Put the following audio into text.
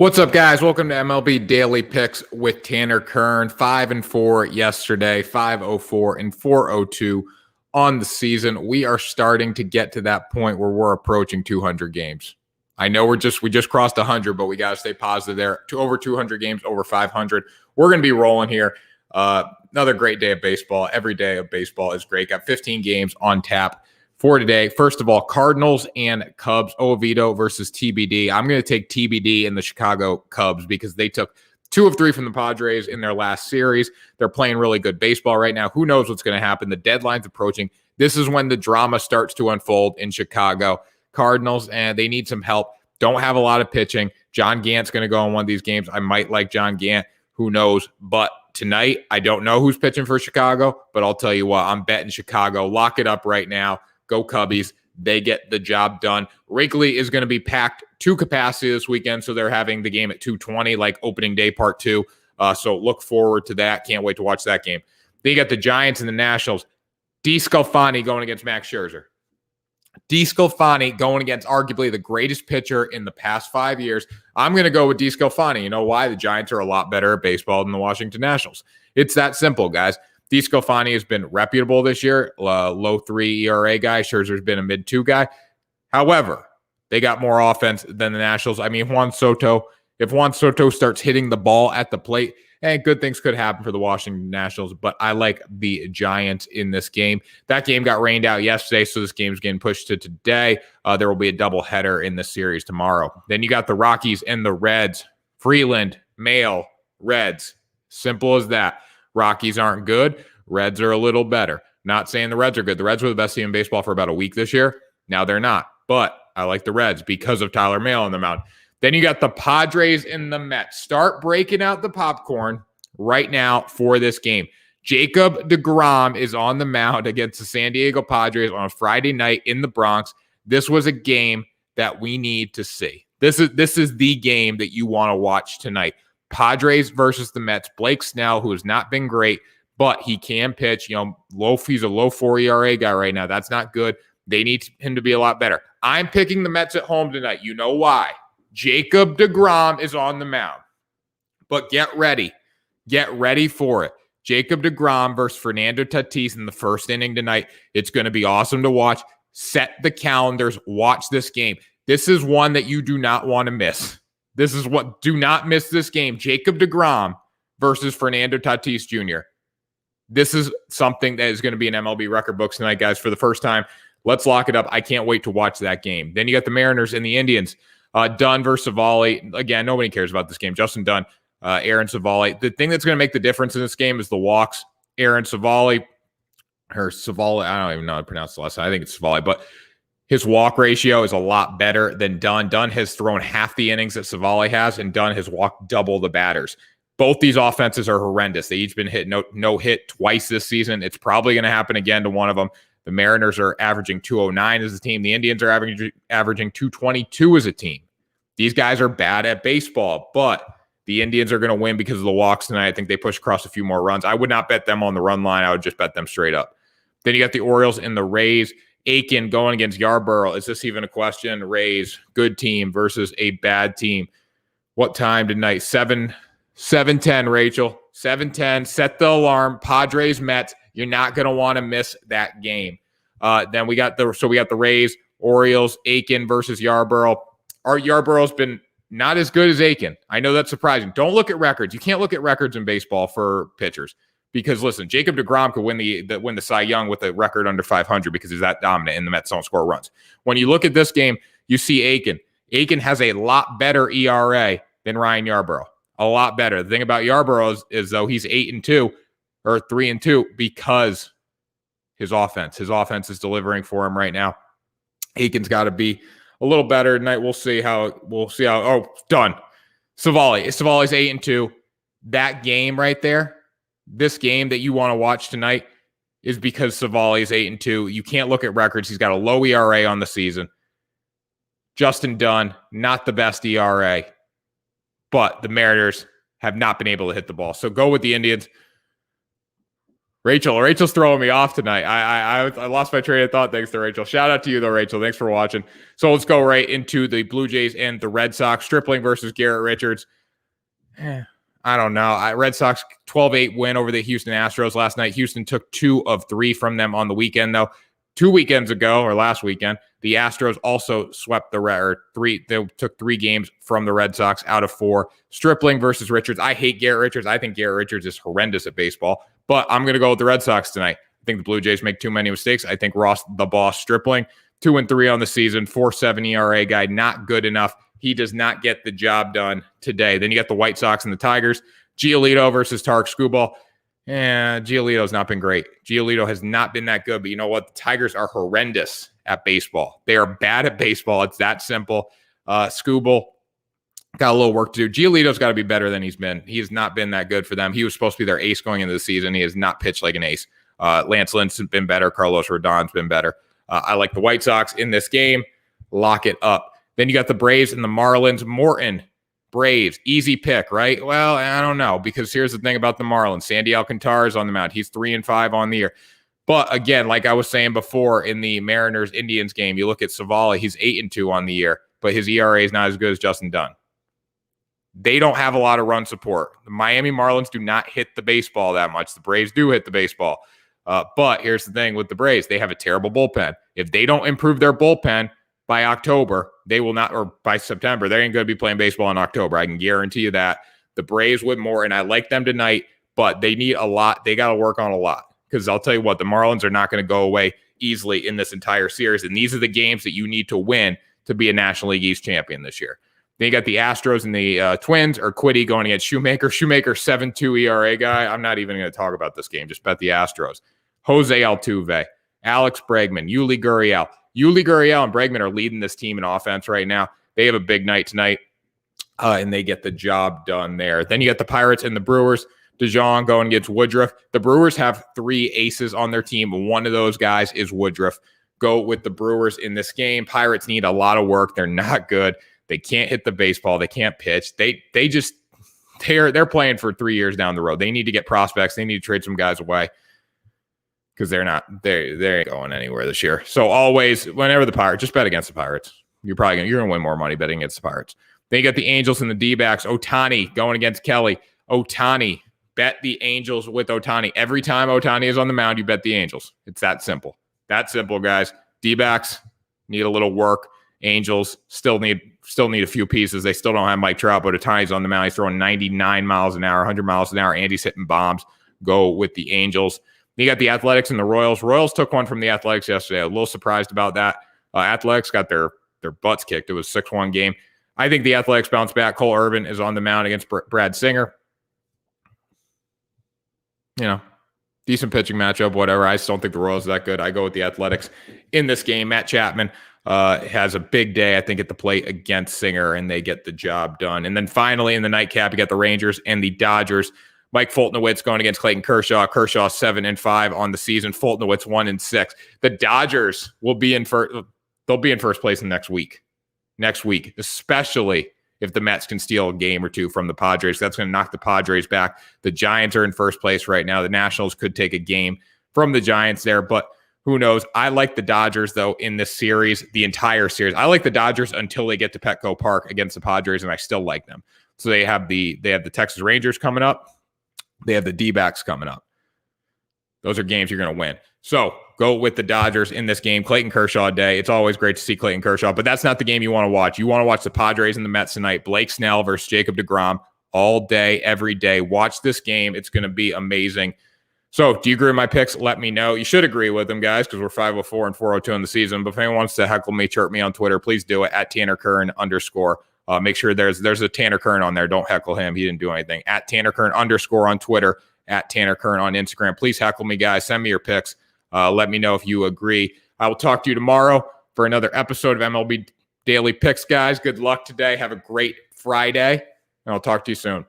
What's up, guys? Welcome to MLB Daily Picks with Tanner Kern. 5-4 yesterday, 504 and 402 on the season. We are starting to get to that point where we're approaching 200 games. I know we just crossed 100, but we got to stay positive there. Over 200 games, over 500. We're going to be rolling here. Another great day of baseball. Every day of baseball is great. Got 15 games on tap for today. First of all, Cardinals and Cubs, Oviedo versus TBD. I'm going to take TBD in the Chicago Cubs because they took 2 of 3 from the Padres in their last series. They're playing really good baseball right now. Who knows what's going to happen? The deadline's approaching. This is when the drama starts to unfold in Chicago. Cardinals, and they need some help. Don't have a lot of pitching. John Gant's going to go in one of these games. I might like John Gant. Who knows? But tonight, I don't know who's pitching for Chicago, but I'll tell you what, I'm betting Chicago. Lock it up right now. Go Cubbies. They get the job done. Wrigley is going to be packed to capacity this weekend, so they're having the game at 2:20, like opening day part 2. So look forward to that. Can't wait to watch that game. Then you got the Giants and the Nationals. DeSclafani going against Max Scherzer. DeSclafani going against arguably the greatest pitcher in the past 5 years. I'm going to go with DeSclafani. You know why? The Giants are a lot better at baseball than the Washington Nationals. It's that simple, guys. DeSclafani has been reputable this year, low 3 ERA guy. Scherzer's been a mid-2 guy. However, they got more offense than the Nationals. I mean, if Juan Soto starts hitting the ball at the plate, good things could happen for the Washington Nationals, but I like the Giants in this game. That game got rained out yesterday, so this game's getting pushed to today. There will be a doubleheader in this series tomorrow. Then you got the Rockies and the Reds. Freeland, Mail, Reds. Simple as that. Rockies aren't good. Reds are a little better. Not saying the Reds are good. The Reds were the best team in baseball for about a week this year. Now they're not. But I like the Reds because of Tyler Mahle on the mound. Then you got the Padres and the Mets. Start breaking out the popcorn right now for this game. Jacob deGrom is on the mound against the San Diego Padres on a Friday night in the Bronx. This was a game that we need to see. This is the game that you want to watch tonight. Padres versus the Mets. Blake Snell, who has not been great, but he can pitch. He's a low 4 ERA guy right now. That's not good. They need him to be a lot better. I'm picking the Mets at home tonight. You know why? Jacob deGrom is on the mound. But get ready. Get ready for it. Jacob deGrom versus Fernando Tatis in the first inning tonight. It's going to be awesome to watch. Set the calendars. Watch this game. This is one that you do not want to miss. Do not miss this game. Jacob deGrom versus Fernando Tatis Jr. This is something that is going to be in MLB record books tonight, guys, for the first time. Let's lock it up. I can't wait to watch that game. Then you got the Mariners and the Indians. Dunn versus Savali. Again, nobody cares about this game. Justin Dunn, Aaron Savali. The thing that's going to make the difference in this game is the walks. Aaron Savali, I don't even know how to pronounce the last name. I think it's Savali, but his walk ratio is a lot better than Dunn. Dunn has thrown half the innings that Savali has, and Dunn has walked double the batters. Both these offenses are horrendous. They each been hit no hit twice this season. It's probably going to happen again to one of them. The Mariners are averaging 209 as a team. The Indians are averaging 222 as a team. These guys are bad at baseball, but the Indians are going to win because of the walks tonight. I think they push across a few more runs. I would not bet them on the run line. I would just bet them straight up. Then you got the Orioles and the Rays. Aiken going against Yarborough. Is this even a question? Rays, good team versus a bad team. What time tonight? 7:10, Rachel. 7:10. Set the alarm. Padres, Mets. You're not going to want to miss that game. Then we got the Rays, Orioles, Aiken versus Yarborough. Yarborough's been not as good as Aiken. I know that's surprising. Don't look at records. You can't look at records in baseball for pitchers. Because, listen, Jacob deGrom could win the Cy Young with a record under 500 because he's that dominant and the Mets don't score runs. When you look at this game, you see Aiken. Aiken has a lot better ERA than Ryan Yarborough. A lot better. The thing about Yarborough is though, he's 8-2 or 3-2 because his offense is delivering for him right now. Aiken's got to be a little better tonight. We'll see how. Done. Savali's 8-2. That game right there. This game that you want to watch tonight is because Savali is 8-2. You can't look at records. He's got a low ERA on the season. Justin Dunn, not the best ERA, but the Mariners have not been able to hit the ball. So go with the Indians. Rachel's throwing me off tonight. I lost my train of thought thanks to Rachel. Shout out to you though, Rachel. Thanks for watching. So let's go right into the Blue Jays and the Red Sox. Stripling versus Garrett Richards. I don't know. Red Sox 12-8 win over the Houston Astros last night. Houston took 2 of 3 from them on the weekend, though. 2 weekends ago, or last weekend, the Astros also swept they took 3 games from the Red Sox out of 4. Stripling versus Richards. I hate Garrett Richards. I think Garrett Richards is horrendous at baseball, but I'm going to go with the Red Sox tonight. I think the Blue Jays make too many mistakes. I think Ross, the boss, Stripling, 2-3 on the season, 4.7 ERA guy, not good enough. He does not get the job done today. Then you got the White Sox and the Tigers. Giolito versus Tarek Skubal. Giolito's not been great. Giolito has not been that good, but you know what? The Tigers are horrendous at baseball. They are bad at baseball. It's that simple. Skubal got a little work to do. Giolito's got to be better than he's been. He has not been that good for them. He was supposed to be their ace going into the season. He has not pitched like an ace. Lance Lynn's been better. Carlos Rodon's been better. I like the White Sox in this game. Lock it up. Then you got the Braves and the Marlins. Morton, Braves, easy pick, right? Well, I don't know, because here's the thing about the Marlins. Sandy Alcantara is on the mound. He's 3-5 on the year. But again, like I was saying before in the Mariners-Indians game, you look at Savali, he's 8-2 on the year, but his ERA is not as good as Justin Dunn. They don't have a lot of run support. The Miami Marlins do not hit the baseball that much. The Braves do hit the baseball. But here's the thing with the Braves. They have a terrible bullpen. If they don't improve their bullpen by October, they will not, or by September, they ain't going to be playing baseball in October. I can guarantee you that. The Braves with more, and I like them tonight, but they need a lot. They got to work on a lot, because I'll tell you what, the Marlins are not going to go away easily in this entire series, and these are the games that you need to win to be a National League East champion this year. Then you got the Astros and the Twins, or Quiddy going against Shoemaker. Shoemaker, 7.2 ERA guy. I'm not even going to talk about this game. Just bet the Astros. Jose Altuve, Alex Bregman, Yuli Gurriel. Yuli Gurriel and Bregman are leading this team in offense right now. They have a big night tonight, and they get the job done there. Then you got the Pirates and the Brewers. DeJong going against Woodruff. The Brewers have 3 aces on their team. One of those guys is Woodruff. Go with the Brewers in this game. Pirates need a lot of work. They're not good. They can't hit the baseball. They can't pitch. They're playing for 3 years down the road. They need to get prospects. They need to trade some guys away, because they ain't going anywhere this year. So always, whenever the Pirates, just bet against the Pirates. You're gonna win more money betting against the Pirates. Then you got the Angels and the D-backs. Ohtani going against Kelly. Ohtani, bet the Angels with Ohtani. Every time Ohtani is on the mound, you bet the Angels. It's that simple. That simple, guys. D-backs need a little work. Angels still need a few pieces. They still don't have Mike Trout, but Ohtani's on the mound. He's throwing 99 miles an hour, 100 miles an hour. Andy's hitting bombs. Go with the Angels. You got the Athletics and the Royals. Royals took one from the Athletics yesterday. A little surprised about that. Athletics got their butts kicked. It was a 6-1 game. I think the Athletics bounce back. Cole Irvin is on the mound against Brad Singer. Decent pitching matchup, whatever. I just don't think the Royals are that good. I go with the Athletics in this game. Matt Chapman has a big day, I think, at the plate against Singer, and they get the job done. And then finally, in the nightcap, you got the Rangers and the Dodgers. Mike Fultonowicz going against Clayton Kershaw. Kershaw 7-5 on the season. Fultonowicz 1-6. The Dodgers will be in first. They'll be in first place next week. Next week, especially if the Mets can steal a game or 2 from the Padres. That's going to knock the Padres back. The Giants are in first place right now. The Nationals could take a game from the Giants there, but who knows? I like the Dodgers, though, in this series, the entire series. I like the Dodgers until they get to Petco Park against the Padres, and I still like them. So they have the Texas Rangers coming up. They have the D-backs coming up. Those are games you're going to win. So go with the Dodgers in this game. Clayton Kershaw day. It's always great to see Clayton Kershaw, but that's not the game you want to watch. You want to watch the Padres and the Mets tonight. Blake Snell versus Jacob deGrom all day, every day. Watch this game. It's going to be amazing. So do you agree with my picks? Let me know. You should agree with them, guys, because we're 504 and 402 in the season. But if anyone wants to heckle me, chirp me on Twitter, please do it at Tanner Kern _ make sure there's a Tanner Kern on there. Don't heckle him. He didn't do anything. At Tanner Kern _ on Twitter, at Tanner Kern on Instagram. Please heckle me, guys. Send me your picks. Let me know if you agree. I will talk to you tomorrow for another episode of MLB Daily Picks, guys. Good luck today. Have a great Friday, and I'll talk to you soon.